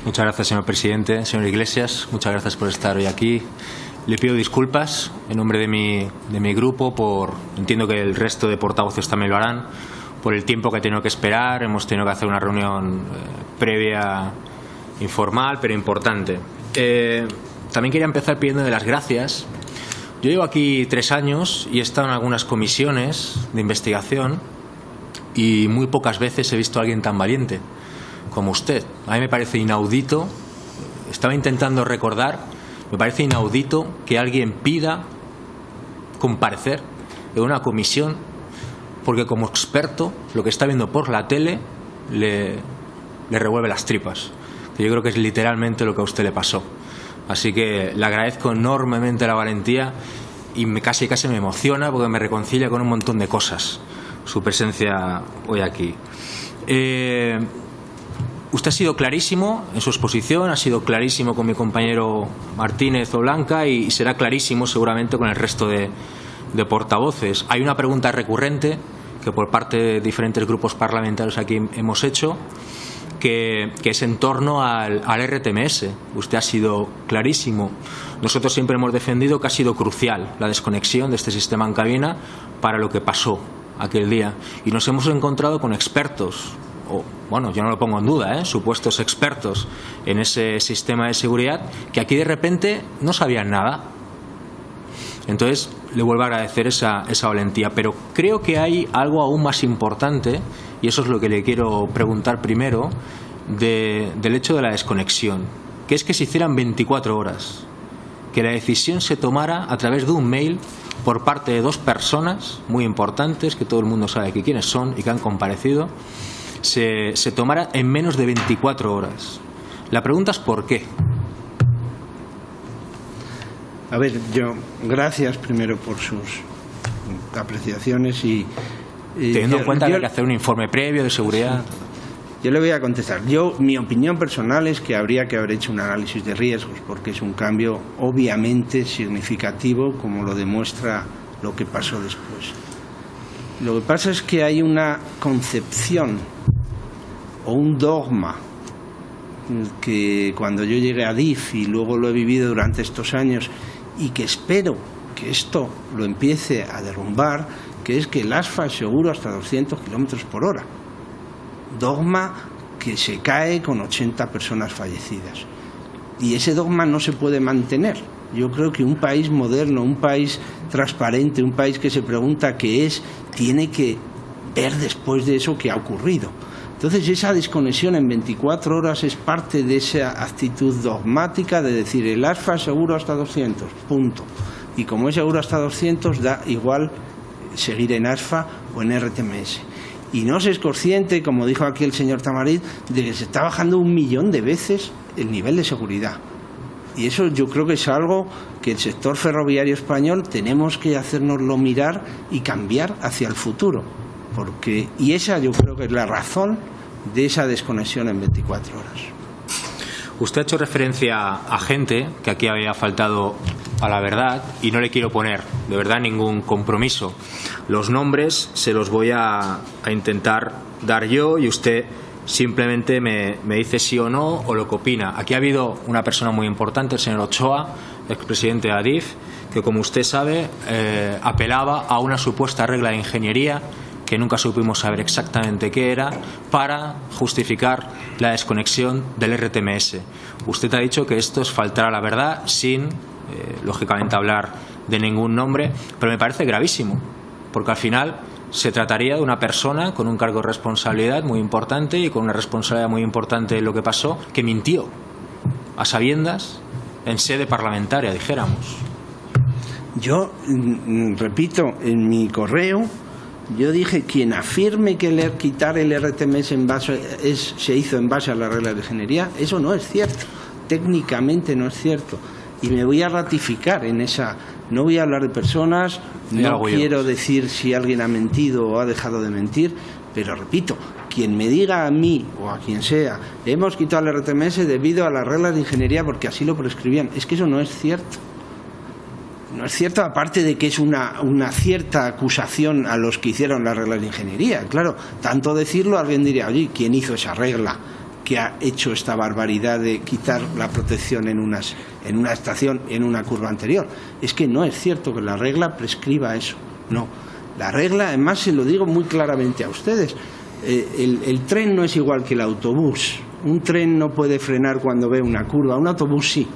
Muchas gracias, señor presidente. Señor Iglesias, muchas gracias por estar hoy aquí. Le pido disculpas en nombre de mi grupo, entiendo que el resto de portavoces también lo harán, por el tiempo que he tenido que esperar. Hemos tenido que hacer una reunión previa, informal, pero importante. También quería empezar pidiéndole las gracias. Yo llevo aquí 3 años y he estado en algunas comisiones de investigación y muy pocas veces he visto a alguien tan valiente como usted. A mí me parece inaudito, estaba intentando recordar, me parece inaudito que alguien pida comparecer en una comisión porque como experto lo que está viendo por la tele le revuelve las tripas. Yo creo que es literalmente lo que a usted le pasó. Así que le agradezco enormemente la valentía y casi me emociona porque me reconcilia con un montón de cosas su presencia hoy aquí. Usted ha sido clarísimo en su exposición, ha sido clarísimo con mi compañero Martínez o Blanca y será clarísimo seguramente con el resto de portavoces. Hay una pregunta recurrente que por parte de diferentes grupos parlamentarios aquí hemos hecho, que es en torno al RTMS. Usted ha sido clarísimo. Nosotros siempre hemos defendido que ha sido crucial la desconexión de este sistema en cabina para lo que pasó aquel día. Y nos hemos encontrado con expertos, bueno, yo no lo pongo en duda, supuestos expertos en ese sistema de seguridad, que aquí de repente no sabían nada. Entonces, le vuelvo a agradecer esa valentía. Pero creo que hay algo aún más importante, y eso es lo que le quiero preguntar primero, del hecho de la desconexión, que es que se hicieran 24 horas, que la decisión se tomara a través de un mail por parte de 2 personas muy importantes, que todo el mundo sabe quiénes son y que han comparecido, se tomara en menos de 24 horas. La pregunta es ¿por qué? A ver, gracias primero por sus apreciaciones y teniendo en cuenta que hay que hacer un informe previo de seguridad. Yo le voy a contestar. Mi opinión personal es que habría que haber hecho un análisis de riesgos, porque es un cambio obviamente significativo, como lo demuestra lo que pasó después. Lo que pasa es que hay una concepción o un dogma que cuando yo llegué a DIF y luego lo he vivido durante estos años y que espero que esto lo empiece a derrumbar, que es que el ASFA es seguro hasta 200 kilómetros por hora. Dogma que se cae con 80 personas fallecidas. Y ese dogma no se puede mantener. Yo creo que un país moderno, un país transparente, un país que se pregunta qué es, tiene que ver después de eso qué ha ocurrido. Entonces esa desconexión en 24 horas es parte de esa actitud dogmática de decir el ASFA es seguro hasta 200, punto. Y como es seguro hasta 200, da igual seguir en ASFA o en RTMS. Y no se es consciente, como dijo aquí el señor Tamarit, de que se está bajando 1 millón de veces el nivel de seguridad. Y eso yo creo que es algo que el sector ferroviario español tenemos que hacérnoslo mirar y cambiar hacia el futuro. Y esa yo creo que es la razón de esa desconexión en 24 horas. Usted ha hecho referencia a gente que aquí había faltado a la verdad y no le quiero poner de verdad ningún compromiso. Los nombres se los voy a intentar dar yo y usted simplemente me dice sí o no o lo que opina. Aquí ha habido una persona muy importante, el señor Ochoa, expresidente de ADIF, que como usted sabe apelaba a una supuesta regla de ingeniería que nunca supimos saber exactamente qué era, para justificar la desconexión del RTMS. Usted ha dicho que esto es faltar a la verdad sin, lógicamente, hablar de ningún nombre, pero me parece gravísimo, porque al final se trataría de una persona con un cargo de responsabilidad muy importante y con una responsabilidad muy importante en lo que pasó, que mintió a sabiendas en sede parlamentaria, dijéramos. Yo repito, en mi correo yo dije, quien afirme que quitar el RTMS se hizo en base a la regla de ingeniería, eso no es cierto, técnicamente no es cierto. Y me voy a ratificar en esa, no voy a hablar de personas, no quiero decir si alguien ha mentido o ha dejado de mentir, pero repito, quien me diga a mí o a quien sea, hemos quitado el RTMS debido a las reglas de ingeniería porque así lo prescribían, es que eso no es cierto. No es cierto, aparte de que es una cierta acusación a los que hicieron las reglas de ingeniería. Claro, tanto decirlo, alguien diría, oye, ¿quién hizo esa regla? que ha hecho esta barbaridad de quitar la protección en una estación, en una curva anterior. Es que no es cierto que la regla prescriba eso. No. La regla, además, se lo digo muy claramente a ustedes, el tren no es igual que el autobús. Un tren no puede frenar cuando ve una curva, un autobús sí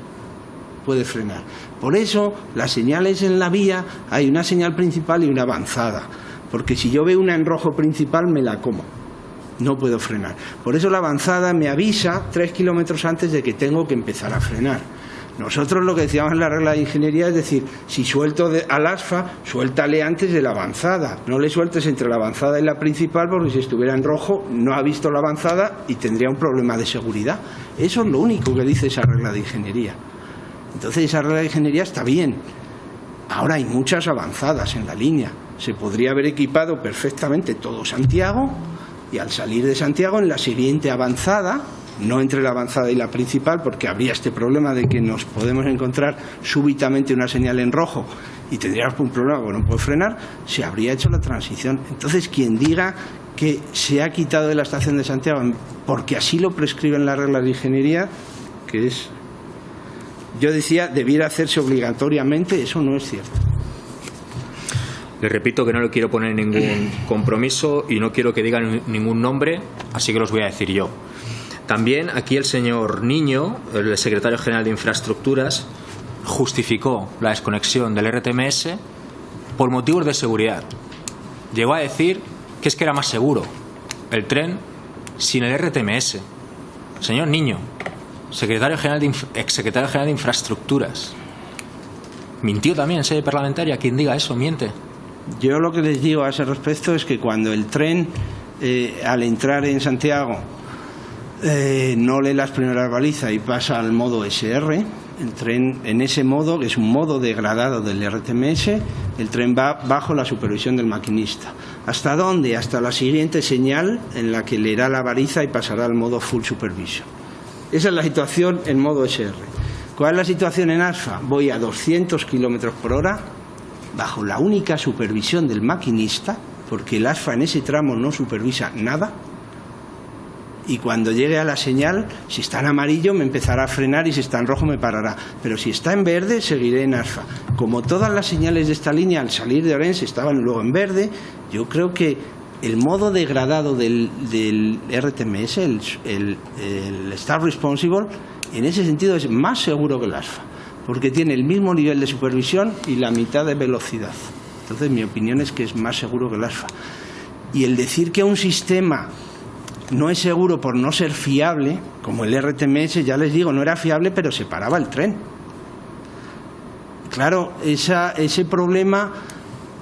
puede frenar. Por eso, las señales en la vía, hay una señal principal y una avanzada, porque si yo veo una en rojo principal me la como, no puedo frenar. Por eso la avanzada me avisa 3 kilómetros antes de que tengo que empezar a frenar. Nosotros lo que decíamos en la regla de ingeniería es decir, si suelto al ASFA, suéltale antes de la avanzada, no le sueltes entre la avanzada y la principal, porque si estuviera en rojo no ha visto la avanzada y tendría un problema de seguridad. Eso es lo único que dice esa regla de ingeniería. Entonces esa regla de ingeniería está bien. Ahora hay muchas avanzadas en la línea. Se podría haber equipado perfectamente todo Santiago y al salir de Santiago en la siguiente avanzada, no entre la avanzada y la principal, porque habría este problema de que nos podemos encontrar súbitamente una señal en rojo y tendríamos un problema porque no puede frenar, se habría hecho la transición. Entonces, quien diga que se ha quitado de la estación de Santiago porque así lo prescriben las reglas de ingeniería, que es, yo decía, debiera hacerse obligatoriamente, eso no es cierto. Le repito que no le quiero poner ningún compromiso y no quiero que digan ningún nombre, así que los voy a decir yo. También aquí el señor Niño, el secretario general de Infraestructuras, justificó la desconexión del RTMS por motivos de seguridad. Llegó a decir que es que era más seguro el tren sin el RTMS. Señor Niño, exsecretario general de Infraestructuras. Mintió también en sede parlamentaria. Quien diga eso miente. Yo lo que les digo a ese respecto es que cuando el tren, al entrar en Santiago, no lee las primeras balizas y pasa al modo SR, el tren en ese modo, que es un modo degradado del RTMS, el tren va bajo la supervisión del maquinista. ¿Hasta dónde? Hasta la siguiente señal en la que leerá la baliza y pasará al modo full supervision. Esa es la situación en modo SR. ¿Cuál es la situación en ASFA? Voy a 200 kilómetros por hora bajo la única supervisión del maquinista, porque el ASFA en ese tramo no supervisa nada. Y cuando llegue a la señal, si está en amarillo me empezará a frenar y si está en rojo me parará. Pero si está en verde, seguiré en ASFA. Como todas las señales de esta línea al salir de Orense estaban luego en verde, yo creo que el modo degradado del RTMS, el Start Responsible, en ese sentido es más seguro que el ASFA, porque tiene el mismo nivel de supervisión y la mitad de velocidad. Entonces mi opinión es que es más seguro que el ASFA. Y el decir que un sistema no es seguro por no ser fiable, como el RTMS, ya les digo, no era fiable, pero se paraba el tren. Claro, ese problema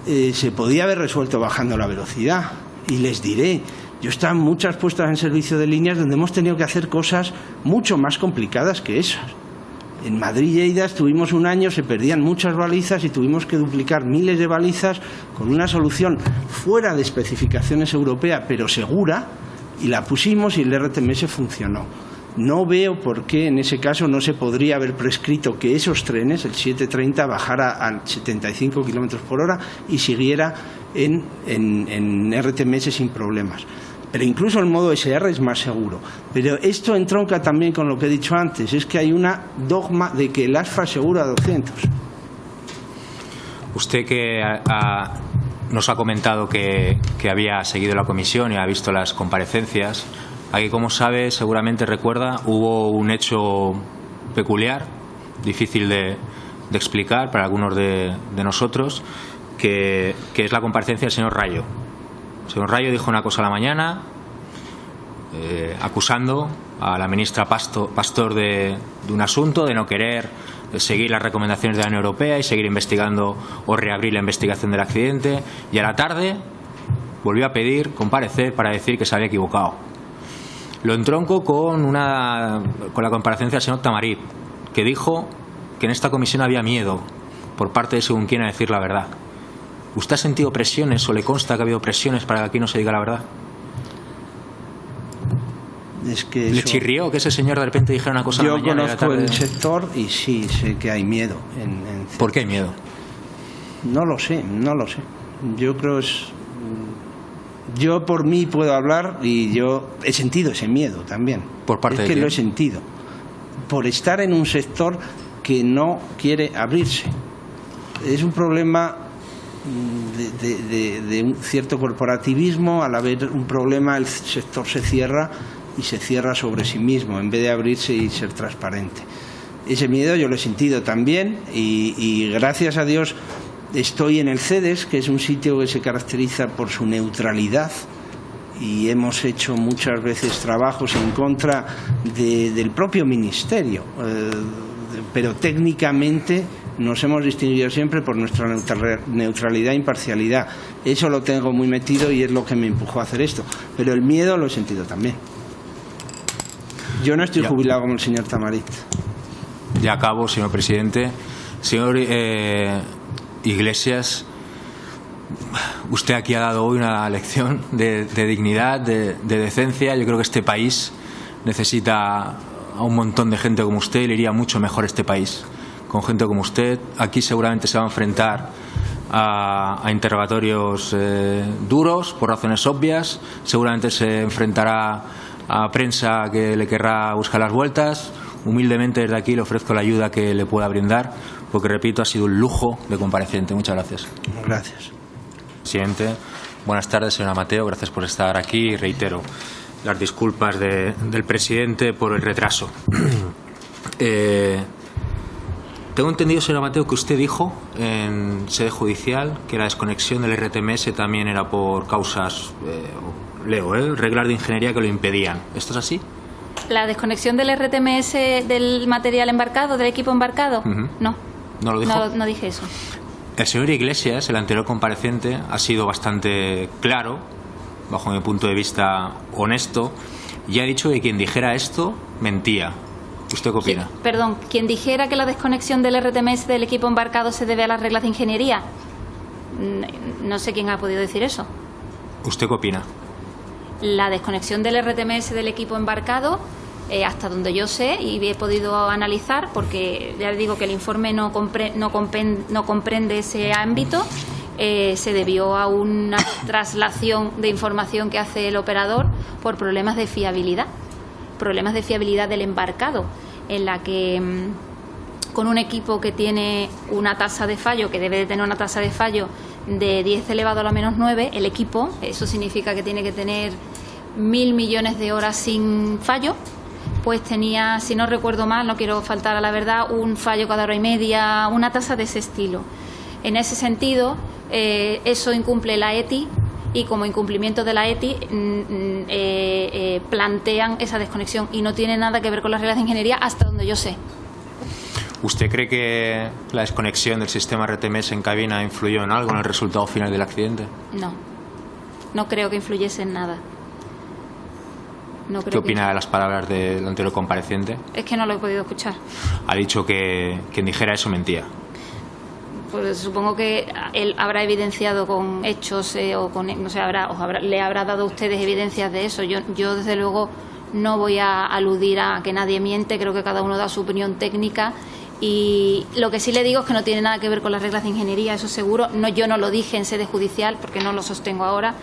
se podía haber resuelto bajando la velocidad. Y les diré, yo he estado en muchas puestas en servicio de líneas donde hemos tenido que hacer cosas mucho más complicadas que esas. En Madrid y Lleida estuvimos un año, se perdían muchas balizas y tuvimos que duplicar miles de balizas con una solución fuera de especificaciones europeas, pero segura, y la pusimos y el RTMS funcionó. No veo por qué en ese caso no se podría haber prescrito que esos trenes, el 730, bajara a 75 kilómetros por hora y siguiera en RTMS sin problemas. Pero incluso el modo SR es más seguro. Pero esto entronca también con lo que he dicho antes, es que hay una dogma de que el ASFA seguro a 200. Usted que nos ha comentado que había seguido la comisión y ha visto las comparecencias. Aquí, como sabe, seguramente recuerda, hubo un hecho peculiar, difícil de explicar para algunos de nosotros, que es la comparecencia del señor Rayo. El señor Rayo dijo una cosa a la mañana, acusando a la ministra Pastor de un asunto, de no querer seguir las recomendaciones de la Unión Europea y seguir investigando o reabrir la investigación del accidente, y a la tarde volvió a pedir comparecer para decir que se había equivocado. Lo entronco con la comparecencia del señor Tamarit, que dijo que en esta comisión había miedo por parte de según quién a decir la verdad. ¿Usted ha sentido presiones o le consta que ha habido presiones para que aquí no se diga la verdad? Es que ¿Le chirrió que ese señor de repente dijera una cosa a la mañana? Yo conozco el sector y sí sé que hay miedo. ¿Por qué hay miedo? No lo sé. Yo creo Yo por mí puedo hablar y yo he sentido ese miedo también. ¿Por parte de quién? Lo he sentido. Por estar en un sector que no quiere abrirse. Es un problema de un cierto corporativismo. Al haber un problema, el sector se cierra y se cierra sobre sí mismo en vez de abrirse y ser transparente. Ese miedo yo lo he sentido también y gracias a Dios estoy en el CEDES, que es un sitio que se caracteriza por su neutralidad, y hemos hecho muchas veces trabajos en contra del propio ministerio, pero técnicamente nos hemos distinguido siempre por nuestra neutralidad e imparcialidad. Eso lo tengo muy metido y es lo que me empujó a hacer esto, pero el miedo lo he sentido también. Yo no estoy jubilado como el señor Tamarit. Ya acabo, señor presidente. Señor Iglesias, usted aquí ha dado hoy una lección de dignidad, de decencia. Yo creo que este país necesita a un montón de gente como usted y le iría mucho mejor este país con gente como usted. Aquí seguramente se va a enfrentar a interrogatorios duros por razones obvias. Seguramente se enfrentará a prensa que le querrá buscar las vueltas. Humildemente desde aquí le ofrezco la ayuda que le pueda brindar, porque repito, ha sido un lujo de compareciente. Muchas gracias. Gracias. Presidente, buenas tardes, señora Mateo. Gracias por estar aquí y reitero las disculpas del presidente por el retraso. Tengo entendido, señora Mateo, que usted dijo en sede judicial que la desconexión del RTMS también era por causas, reglas de ingeniería que lo impedían. ¿Esto es así? ¿La desconexión del RTMS del material embarcado, del equipo embarcado? No. ¿No lo dijo? No dije eso. El señor Iglesias, el anterior compareciente, ha sido bastante claro, bajo mi punto de vista honesto, y ha dicho que quien dijera esto mentía. ¿Usted qué opina? Sí, perdón, quien dijera que la desconexión del RTMS del equipo embarcado se debe a las reglas de ingeniería, no sé quién ha podido decir eso. ¿Usted qué opina? La desconexión del RTMS del equipo embarcado, hasta donde yo sé y he podido analizar, porque ya le digo que el informe no comprende ese ámbito, se debió a una traslación de información que hace el operador por problemas de fiabilidad del embarcado, en la que con un equipo que tiene una tasa de fallo, que debe de tener una tasa de fallo de 10 elevado a la menos 9, el equipo, eso significa que tiene que tener 1.000 millones de horas sin fallo, pues tenía, si no recuerdo mal, no quiero faltar a la verdad, un fallo cada hora y media, una tasa de ese estilo. En ese sentido, eso incumple la ETI, y como incumplimiento de la ETI plantean esa desconexión y no tiene nada que ver con las reglas de ingeniería hasta donde yo sé. ¿Usted cree que la desconexión del sistema RTMS en cabina influyó en algo en el resultado final del accidente? No creo que influyese en nada. ¿Qué opina de las palabras del anterior compareciente? Es que no lo he podido escuchar. Ha dicho que quien dijera eso mentía. Pues supongo que él habrá evidenciado con hechos o con, no sé, le habrá dado a ustedes evidencias de eso. Yo desde luego no voy a aludir a que nadie miente. Creo que cada uno da su opinión técnica y lo que sí le digo es que no tiene nada que ver con las reglas de ingeniería, eso seguro. Yo no lo dije en sede judicial porque no lo sostengo ahora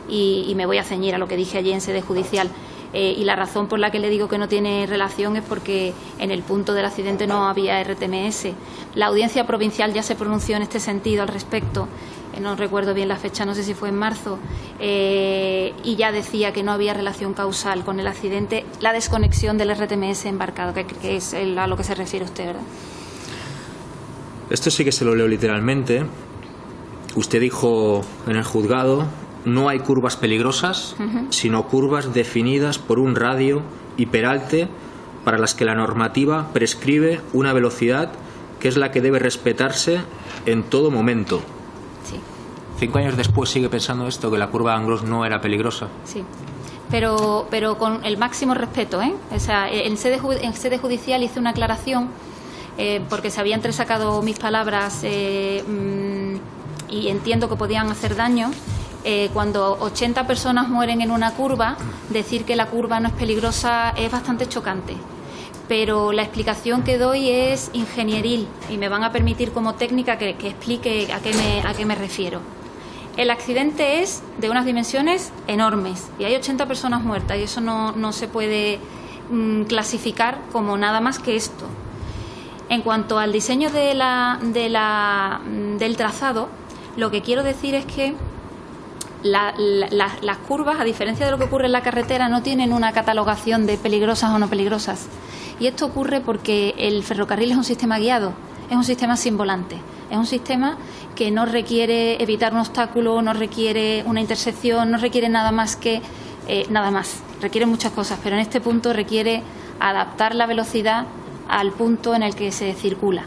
y me voy a ceñir a lo que dije allí en sede judicial. Y la razón por la que le digo que no tiene relación es porque en el punto del accidente no había RTMS. La audiencia provincial ya se pronunció en este sentido al respecto, no recuerdo bien la fecha, no sé si fue en marzo, y ya decía que no había relación causal con el accidente, la desconexión del RTMS embarcado, que es a lo que se refiere usted, ¿verdad? Esto sí que se lo leo literalmente. Usted dijo en el juzgado: no hay curvas peligrosas, sino curvas definidas por un radio y peralte para las que la normativa prescribe una velocidad que es la que debe respetarse en todo momento. Sí. 5 años después sigue pensando esto, que la curva de Anglós no era peligrosa. Sí, pero con el máximo respeto, ¿eh? O sea, en sede judicial hice una aclaración porque se había entresacado mis palabras y entiendo que podían hacer daño. Cuando 80 personas mueren en una curva, decir que la curva no es peligrosa es bastante chocante. Pero la explicación que doy es ingenieril y me van a permitir como técnica que explique a qué me refiero. El accidente es de unas dimensiones enormes y hay 80 personas muertas y eso no se puede clasificar como nada más que esto. En cuanto al diseño del trazado, lo que quiero decir es que las curvas, a diferencia de lo que ocurre en la carretera, no tienen una catalogación de peligrosas o no peligrosas. Y esto ocurre porque el ferrocarril es un sistema guiado, es un sistema sin volante, es un sistema que no requiere evitar un obstáculo, no requiere una intersección, no requiere nada más, requiere muchas cosas, pero en este punto requiere adaptar la velocidad al punto en el que se circula.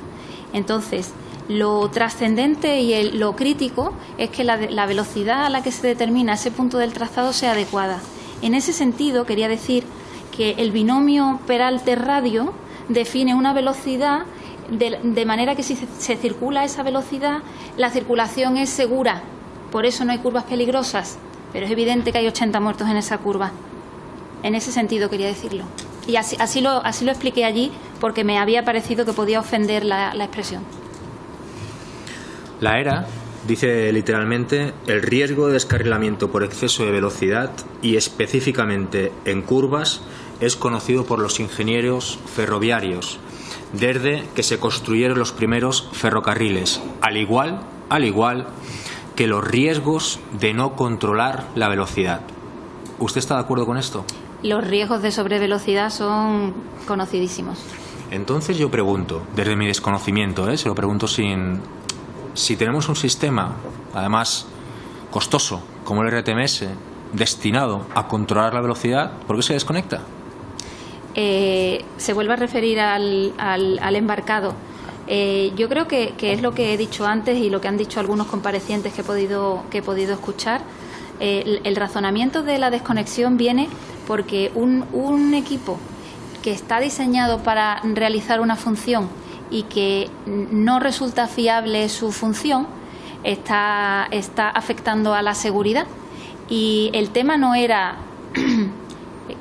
Entonces, lo trascendente y lo crítico es que la velocidad a la que se determina ese punto del trazado sea adecuada. En ese sentido, quería decir que el binomio Peralte-radio define una velocidad de manera que si se circula a esa velocidad, la circulación es segura. Por eso no hay curvas peligrosas, pero es evidente que hay 80 muertos en esa curva. En ese sentido quería decirlo. Y así lo expliqué allí porque me había parecido que podía ofender la expresión. La ERA dice literalmente: el riesgo de descarrilamiento por exceso de velocidad y específicamente en curvas es conocido por los ingenieros ferroviarios desde que se construyeron los primeros ferrocarriles, al igual que los riesgos de no controlar la velocidad. ¿Usted está de acuerdo con esto? Los riesgos de sobrevelocidad son conocidísimos. Entonces yo pregunto, desde mi desconocimiento, se lo pregunto si tenemos un sistema, además costoso, como el RTMS, destinado a controlar la velocidad, ¿por qué se desconecta? Se vuelve a referir al embarcado. Yo creo que es lo que he dicho antes y lo que han dicho algunos comparecientes que he podido escuchar. El razonamiento de la desconexión viene porque un equipo que está diseñado para realizar una función y que no resulta fiable su función está afectando a la seguridad. Y el tema no era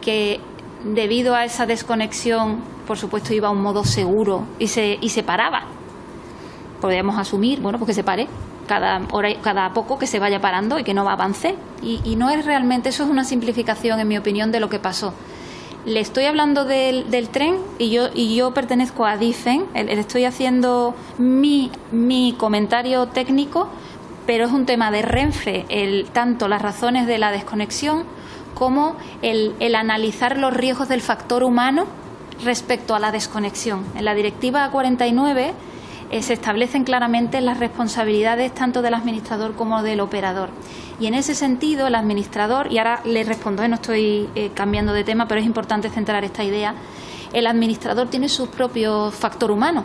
que debido a esa desconexión, por supuesto, iba a un modo seguro y se paraba. Podríamos asumir, pues que se pare cada poco, que se vaya parando y que no avance. Y no es realmente, eso es una simplificación, en mi opinión, de lo que pasó. Le estoy hablando del tren y yo pertenezco a DIFEN, le estoy haciendo mi comentario técnico, pero es un tema de Renfe, tanto las razones de la desconexión como el analizar los riesgos del factor humano respecto a la desconexión. En la Directiva 49 se establecen claramente las responsabilidades tanto del administrador como del operador. Y en ese sentido, el administrador, y ahora le respondo, no estoy cambiando de tema, pero es importante centrar esta idea, el administrador tiene su propio factor humano.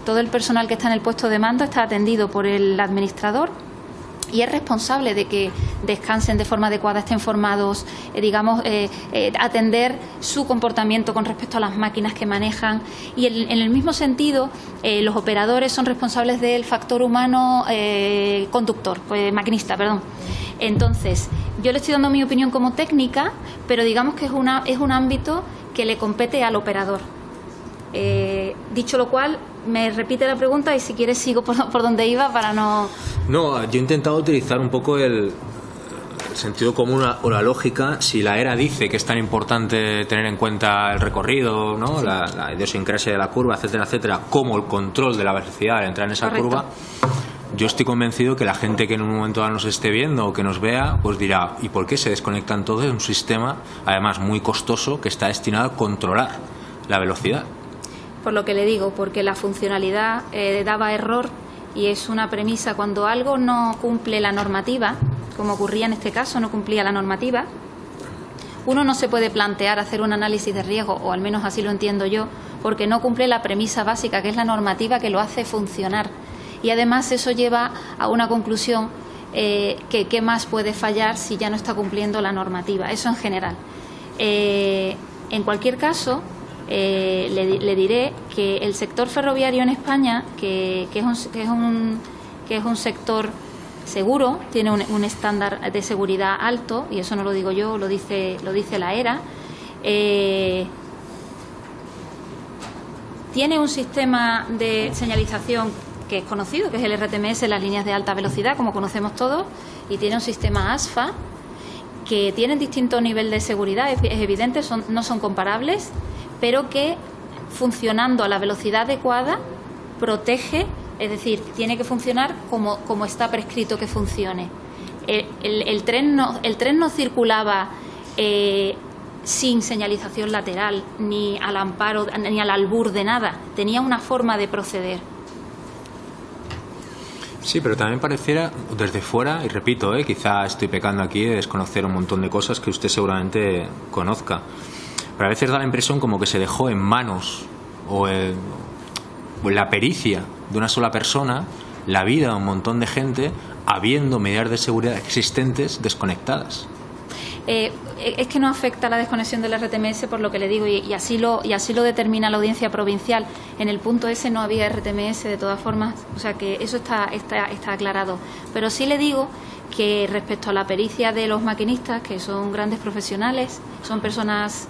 Todo el personal que está en el puesto de mando está atendido por el administrador y es responsable de que descansen de forma adecuada, estén formados, atender su comportamiento con respecto a las máquinas que manejan. Y en el mismo sentido, los operadores son responsables del factor humano maquinista. Entonces, yo le estoy dando mi opinión como técnica, pero digamos que es un ámbito que le compete al operador. Dicho lo cual, me repite la pregunta y si quieres sigo por donde iba para no... No, yo he intentado utilizar un poco el sentido común o la lógica. Si la ERA dice que es tan importante tener en cuenta el recorrido, ¿no? Sí. La idiosincrasia de la curva, etcétera, etcétera, como el control de la velocidad al entrar en esa Correcto. Curva, yo estoy convencido que la gente que en un momento dado nos esté viendo o que nos vea, pues dirá, ¿y por qué se desconecta entonces un sistema, además muy costoso, que está destinado a controlar la velocidad? Por lo que le digo, porque la funcionalidad daba error y es una premisa. Cuando algo no cumple la normativa, como ocurría en este caso, no cumplía la normativa, uno no se puede plantear hacer un análisis de riesgo, o al menos así lo entiendo yo, porque no cumple la premisa básica, que es la normativa que lo hace funcionar. Y además eso lleva a una conclusión que qué más puede fallar si ya no está cumpliendo la normativa. Eso en general. En cualquier caso, le diré que el sector ferroviario en España, que es un sector seguro, tiene un estándar de seguridad alto, y eso no lo digo yo, lo dice la ERA. Tiene un sistema de señalización que es conocido, que es el RTMS, las líneas de alta velocidad, como conocemos todos, y tiene un sistema ASFA que tienen distinto nivel de seguridad, es evidente, no son comparables, pero que funcionando a la velocidad adecuada protege, es decir, tiene que funcionar como está prescrito que funcione. El tren no circulaba sin señalización lateral, ni al amparo, ni al albur de nada. Tenía una forma de proceder. Sí, pero también pareciera desde fuera, y repito, quizá estoy pecando aquí de desconocer un montón de cosas que usted seguramente conozca, pero a veces da la impresión como que se dejó en manos o en la pericia de una sola persona la vida de un montón de gente, habiendo medidas de seguridad existentes desconectadas. Es que no afecta la desconexión del RTMS, por lo que le digo, y así lo determina la audiencia provincial. En el punto S no había RTMS de todas formas, o sea que eso está aclarado. Pero sí le digo que respecto a la pericia de los maquinistas, que son grandes profesionales, son personas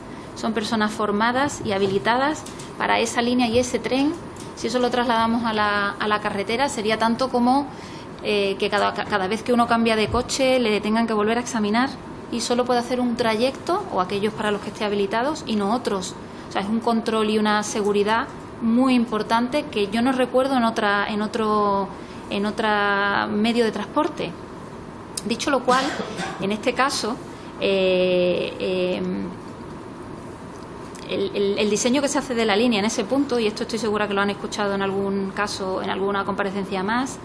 formadas y habilitadas para esa línea y ese tren. Si eso lo trasladamos a la carretera, sería tanto como que cada vez que uno cambia de coche le tengan que volver a examinar y solo puede hacer un trayecto, o aquellos para los que esté habilitados, y no otros. O sea, es un control y una seguridad muy importante que yo no recuerdo en otro medio de transporte. Dicho lo cual, en este caso, el diseño que se hace de la línea en ese punto, y esto estoy segura que lo han escuchado en algún caso, en alguna comparecencia más,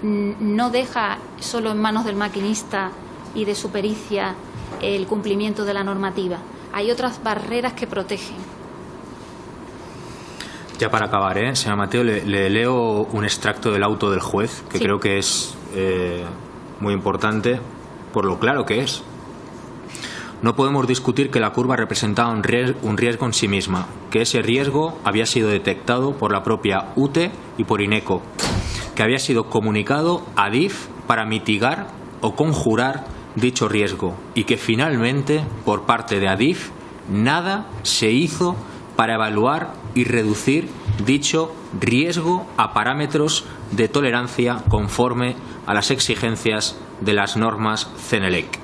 no deja solo en manos del maquinista y de su pericia el cumplimiento de la normativa. Hay otras barreras que protegen. Ya para acabar, señor Mateo, le leo un extracto del auto del juez, que sí, creo que es muy importante por lo claro que es. No podemos discutir que la curva representaba un riesgo en sí misma, que ese riesgo había sido detectado por la propia UTE y por INECO, que había sido comunicado a DIF para mitigar o conjurar dicho riesgo, y que finalmente, por parte de ADIF, nada se hizo para evaluar y reducir dicho riesgo a parámetros de tolerancia conforme a las exigencias de las normas CENELEC.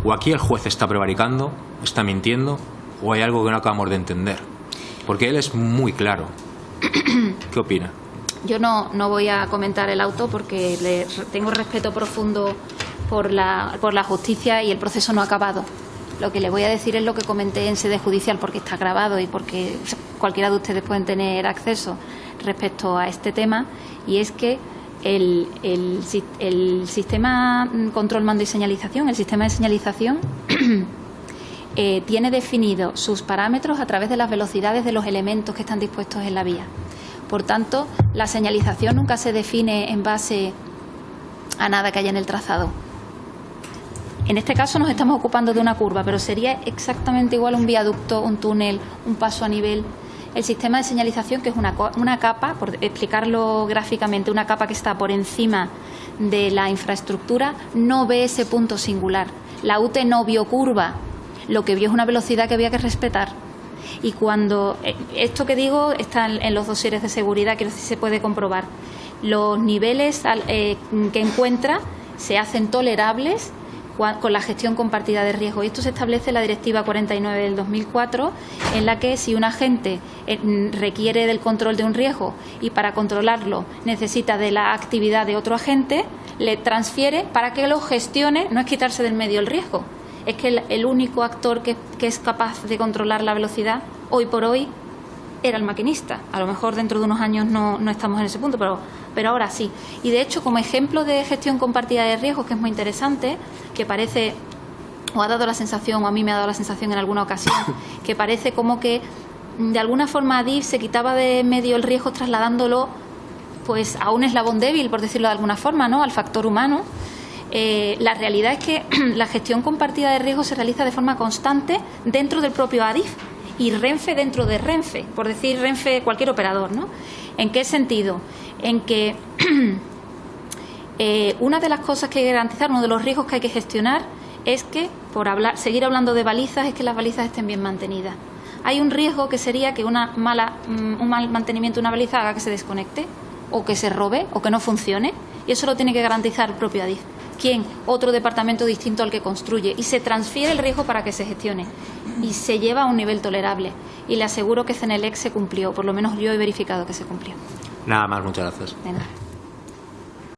O aquí el juez está prevaricando, está mintiendo, o hay algo que no acabamos de entender, porque él es muy claro. ¿Qué opina? Yo no voy a comentar el auto porque tengo respeto profundo por la justicia y el proceso no ha acabado. Lo que le voy a decir es lo que comenté en sede judicial, porque está grabado y porque cualquiera de ustedes pueden tener acceso respecto a este tema, y es que el sistema control, mando y señalización, el sistema de señalización tiene definido sus parámetros a través de las velocidades de los elementos que están dispuestos en la vía. Por tanto, la señalización nunca se define en base a nada que haya en el trazado. En este caso nos estamos ocupando de una curva, pero sería exactamente igual un viaducto, un túnel, un paso a nivel. El sistema de señalización, que es una capa, por explicarlo gráficamente, una capa que está por encima de la infraestructura, no ve ese punto singular. La UTE no vio curva, lo que vio es una velocidad que había que respetar. Y cuando esto que digo está en los dosieres de seguridad, que se puede comprobar. Los niveles que encuentra se hacen tolerables con la gestión compartida de riesgo. Y esto se establece en la Directiva 49 del 2004, en la que si un agente requiere del control de un riesgo y para controlarlo necesita de la actividad de otro agente, le transfiere para que lo gestione. No es quitarse del medio el riesgo, es que el único actor que es capaz de controlar la velocidad hoy por hoy era el maquinista. A lo mejor dentro de unos años no estamos en ese punto, pero ahora sí. Y de hecho, como ejemplo de gestión compartida de riesgos, que es muy interesante, que parece, o ha dado la sensación, o a mí me ha dado la sensación en alguna ocasión, que parece como que de alguna forma ADIF se quitaba de medio el riesgo trasladándolo pues a un eslabón débil, por decirlo de alguna forma, ¿no?, al factor humano. La realidad es que la gestión compartida de riesgos se realiza de forma constante dentro del propio ADIF y Renfe dentro de Renfe, por decir Renfe, cualquier operador, ¿no? ¿En qué sentido? En que una de las cosas que hay que garantizar, uno de los riesgos que hay que gestionar es que, seguir hablando de balizas, es que las balizas estén bien mantenidas. Hay un riesgo que sería que un mal mantenimiento de una baliza haga que se desconecte, o que se robe, o que no funcione, y eso lo tiene que garantizar el propio Adif. ¿Quién? Otro departamento distinto al que construye, y se transfiere el riesgo para que se gestione y se lleva a un nivel tolerable, y le aseguro que Cenelec se cumplió, por lo menos yo he verificado que se cumplió. Nada más, muchas gracias. De nada.